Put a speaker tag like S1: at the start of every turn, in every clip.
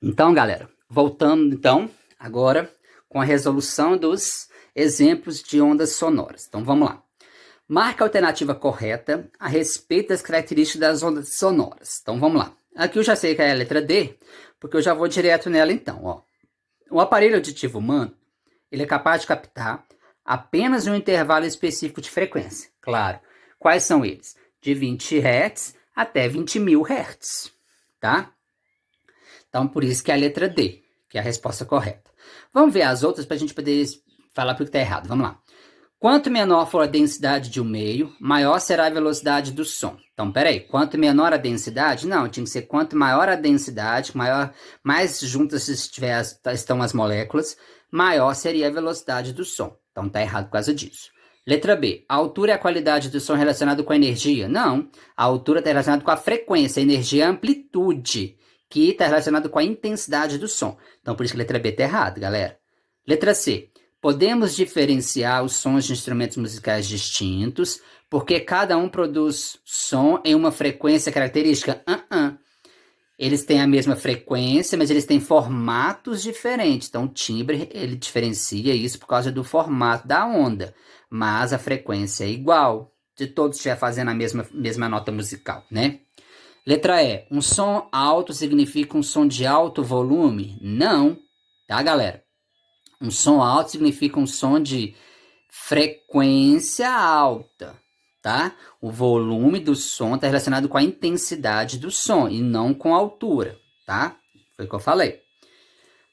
S1: Então, galera, voltando então agora com a resolução dos exemplos de ondas sonoras. Então, vamos lá. Marca a alternativa correta a respeito das características das ondas sonoras. Então, vamos lá. Aqui eu já sei que é a letra D, porque eu já vou direto nela então. Ó. O aparelho auditivo humano, ele é capaz de captar apenas um intervalo específico de frequência. Claro. Quais são eles? De 20 Hz até 20.000 Hz, tá? Então, por isso que é a letra D, que é a resposta correta. Vamos ver as outras para a gente poder falar porque está errado. Vamos lá. Quanto menor for a densidade de um meio, maior será a velocidade do som. Então, peraí, quanto menor a densidade? Não, tinha que ser quanto maior a densidade, mais juntas estão as moléculas, maior seria a velocidade do som. Então, tá errado por causa disso. Letra B, a altura e a qualidade do som relacionado com a energia? Não, a altura está relacionada com a frequência, a energia é a amplitude, que está relacionado com a intensidade do som. Então, por isso que a letra B está errada, galera. Letra C, podemos diferenciar os sons de instrumentos musicais distintos, porque cada um produz som em uma frequência característica? Eles têm a mesma frequência, mas eles têm formatos diferentes. Então, o timbre, ele diferencia isso por causa do formato da onda. Mas a frequência é igual, se todos estiverem fazendo a mesma nota musical, né? Letra E, um som alto significa um som de alto volume? Não, tá, galera? Um som alto significa um som de frequência alta, tá? O volume do som está relacionado com a intensidade do som e não com a altura, tá? Foi o que eu falei.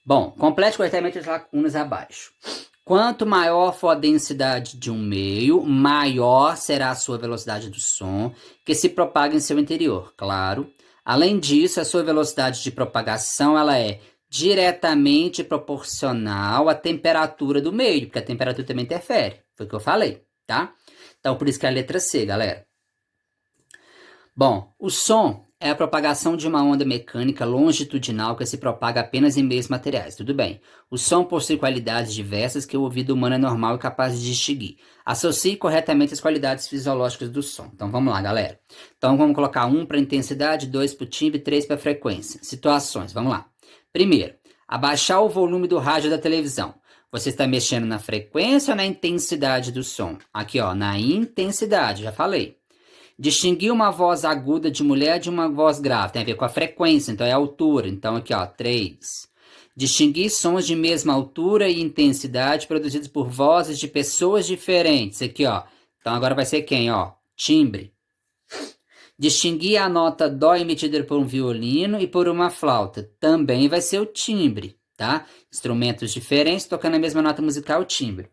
S1: Bom, complete corretamente as lacunas abaixo. Quanto maior for a densidade de um meio, maior será a sua velocidade do som que se propaga em seu interior, claro. Além disso, a sua velocidade de propagação ela é diretamente proporcional à temperatura do meio, porque a temperatura também interfere. Foi o que eu falei, tá? Então, por isso que é a letra C, galera. Bom, o som é a propagação de uma onda mecânica longitudinal que se propaga apenas em meios materiais. Tudo bem. O som possui qualidades diversas que o ouvido humano é normal e capaz de distinguir. Associe corretamente as qualidades fisiológicas do som. Então, vamos lá, galera. Então, vamos colocar 1 para intensidade, 2 para o timbre, 3 para frequência. Situações, vamos lá. Primeiro, abaixar o volume do rádio da televisão. Você está mexendo na frequência ou na intensidade do som? Aqui, ó, na intensidade, já falei. Distinguir uma voz aguda de mulher de uma voz grave. Tem a ver com a frequência, então é a altura. Então aqui, ó, 3. Distinguir sons de mesma altura e intensidade produzidos por vozes de pessoas diferentes. Aqui, ó. Então agora vai ser quem, ó? Timbre. Distinguir a nota dó emitida por um violino e por uma flauta. Também vai ser o timbre, tá? Instrumentos diferentes tocando a mesma nota musical, timbre.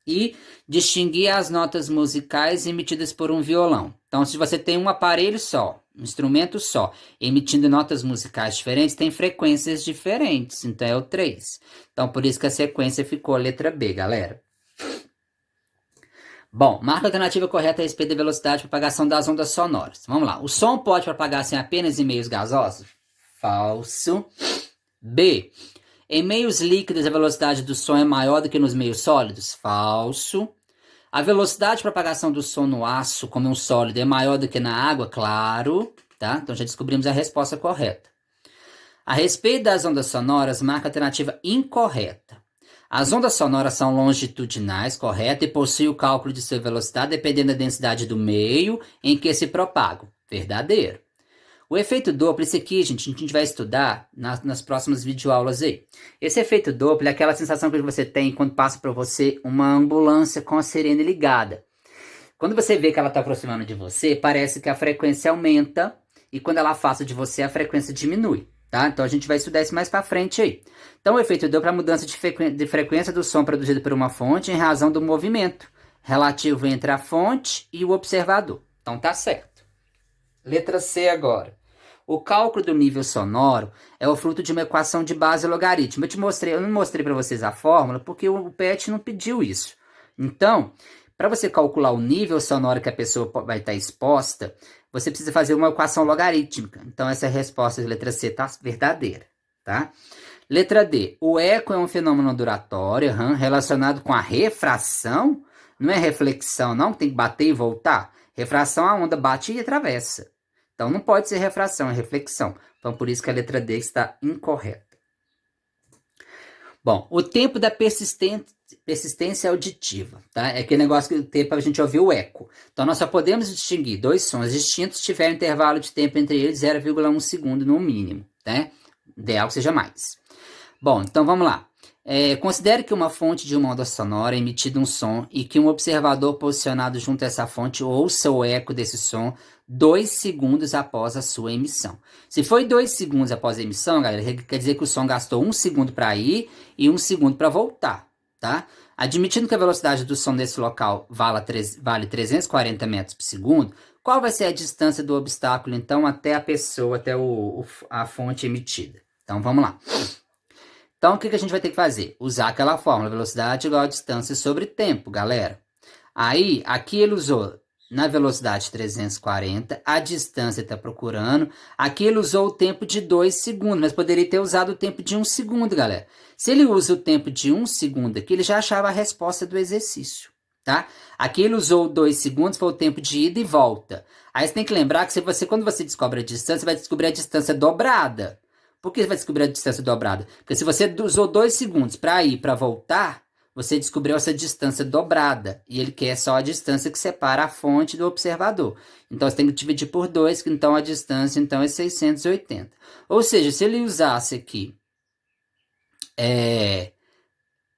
S1: E distinguir as notas musicais emitidas por um violão. Então, se você tem um aparelho só, um instrumento só, emitindo notas musicais diferentes, tem frequências diferentes. Então, é o 3. Então, por isso que a sequência ficou a letra B, galera. Bom, marca a alternativa correta a respeito da velocidade de propagação das ondas sonoras. Vamos lá. O som pode propagar-se apenas em meios gasosos? Falso. B. Em meios líquidos, a velocidade do som é maior do que nos meios sólidos? Falso. A velocidade de propagação do som no aço, como um sólido, é maior do que na água? Claro. Tá? Então já descobrimos a resposta correta. A respeito das ondas sonoras, marca a alternativa incorreta. As ondas sonoras são longitudinais, correto, e possuem o cálculo de sua velocidade dependendo da densidade do meio em que se propagam. Verdadeiro. O efeito Doppler, esse aqui, gente, a gente vai estudar nas próximas videoaulas aí. Esse efeito Doppler é aquela sensação que você tem quando passa por você uma ambulância com a sirene ligada. Quando você vê que ela está aproximando de você, parece que a frequência aumenta e quando ela afasta de você, a frequência diminui, tá? Então a gente vai estudar isso mais para frente aí. Então o efeito Doppler é a mudança de frequência do som produzido por uma fonte em razão do movimento relativo entre a fonte e o observador. Então tá certo. Letra C agora. O cálculo do nível sonoro é o fruto de uma equação de base logarítmica. Eu não mostrei para vocês a fórmula porque o PET não pediu isso. Então, para você calcular o nível sonoro que a pessoa vai estar exposta, você precisa fazer uma equação logarítmica. Então, essa resposta de letra C está verdadeira, tá? Letra D. O eco é um fenômeno ondulatório relacionado com a refração. Não é reflexão, não, que tem que bater e voltar. Refração, a onda bate e atravessa. Então, não pode ser refração, é reflexão. Então, por isso que a letra D está incorreta. Bom, o tempo da persistência auditiva, tá? É aquele negócio que tem para a gente ouvir o eco. Então, nós só podemos distinguir dois sons distintos se tiver um intervalo de tempo entre eles 0,1 segundo no mínimo, tá? Ideal que seja mais. Bom, então vamos lá. Considere que uma fonte de uma onda sonora emitida um som e que um observador posicionado junto a essa fonte ouça o eco desse som 2 segundos após a sua emissão. Se foi 2 segundos após a emissão, galera, quer dizer que o som gastou 1 segundo para ir e 1 segundo para voltar, tá? Admitindo que a velocidade do som desse local vale 340 metros por segundo, qual vai ser a distância do obstáculo, então, até a pessoa, até a fonte emitida? Então, vamos lá. Então, o que a gente vai ter que fazer? Usar aquela fórmula, velocidade igual a distância sobre tempo, galera. Aí, aqui ele usou na velocidade 340, a distância está procurando. Aqui ele usou o tempo de 2 segundos, mas poderia ter usado o tempo de 1 segundo, galera. Se ele usa o tempo de 1 segundo aqui, ele já achava a resposta do exercício, tá? Aqui ele usou 2 segundos, foi o tempo de ida e volta. Aí você tem que lembrar que quando você descobre a distância, você vai descobrir a distância dobrada. Por que você vai descobrir a distância dobrada? Porque se você usou 2 segundos para ir e para voltar, você descobriu essa distância dobrada. E ele quer só a distância que separa a fonte do observador. Então, você tem que dividir por 2, que então a distância então, é 680. Ou seja, se ele usasse aqui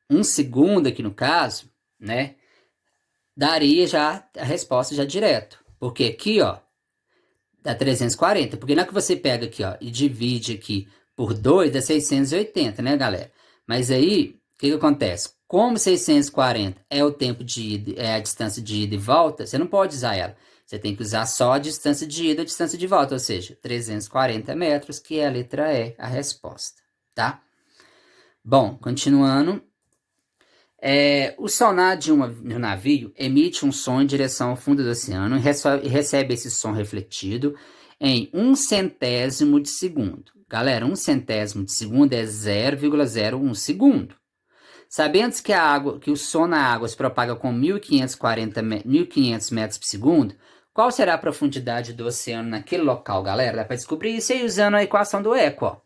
S1: 1 segundo aqui no caso, né? Daria já a resposta já direto. Porque aqui, ó, dá 340. Porque na hora que você pega aqui, ó, e divide aqui por 2, dá 680, né, galera? Mas aí, o que acontece? Como 640 é o tempo de ida, é a distância de ida e volta, você não pode usar ela. Você tem que usar só a distância de ida e a distância de volta, ou seja, 340 metros, que é a letra E, a resposta, tá? Bom, continuando. O sonar de um navio emite um som em direção ao fundo do oceano e recebe esse som refletido em 1/100º de segundo. Galera, 1/100º de segundo é 0,01 segundo. Sabendo que o som na água se propaga com 1.500 metros por segundo, qual será a profundidade do oceano naquele local, galera? Dá para descobrir isso aí usando a equação do eco, ó.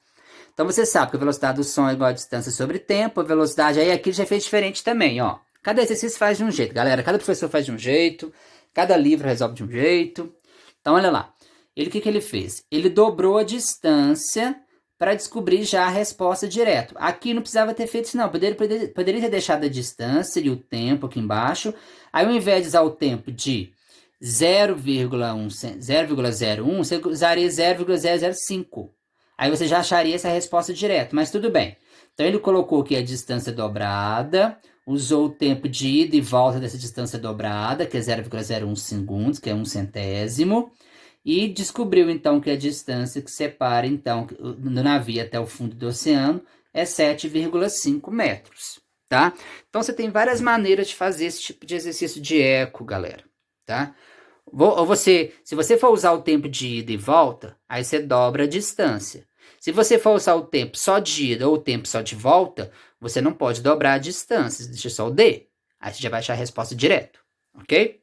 S1: Então você sabe que a velocidade do som é igual a distância sobre tempo, a velocidade aí aqui já fez diferente também, ó. Cada exercício faz de um jeito, galera. Cada professor faz de um jeito, cada livro resolve de um jeito. Então olha lá. O que ele fez? Ele dobrou a distância para descobrir já a resposta direto. Aqui não precisava ter feito isso não, poderia ter deixado a distância e o tempo aqui embaixo. Aí ao invés de usar o tempo de 0,01, você usaria 0,005. Aí você já acharia essa resposta direto, mas tudo bem. Então ele colocou aqui a distância dobrada, usou o tempo de ida e volta dessa distância dobrada, que é 0,01 segundos, que é 1/100º, e descobriu então que a distância que separa então do navio até o fundo do oceano é 7,5 metros, tá? Então você tem várias maneiras de fazer esse tipo de exercício de eco, galera, tá? Se você for usar o tempo de ida e volta, aí você dobra a distância. Se você for usar o tempo só de ida ou o tempo só de volta, você não pode dobrar a distância, você deixa só o D. Aí você já vai achar a resposta direto, ok?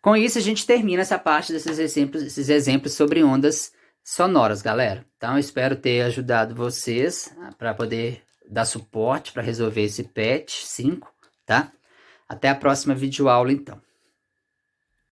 S1: Com isso, a gente termina essa parte esses exemplos sobre ondas sonoras, galera. Então, eu espero ter ajudado vocês para poder dar suporte para resolver esse PET 5, tá? Até a próxima videoaula, então.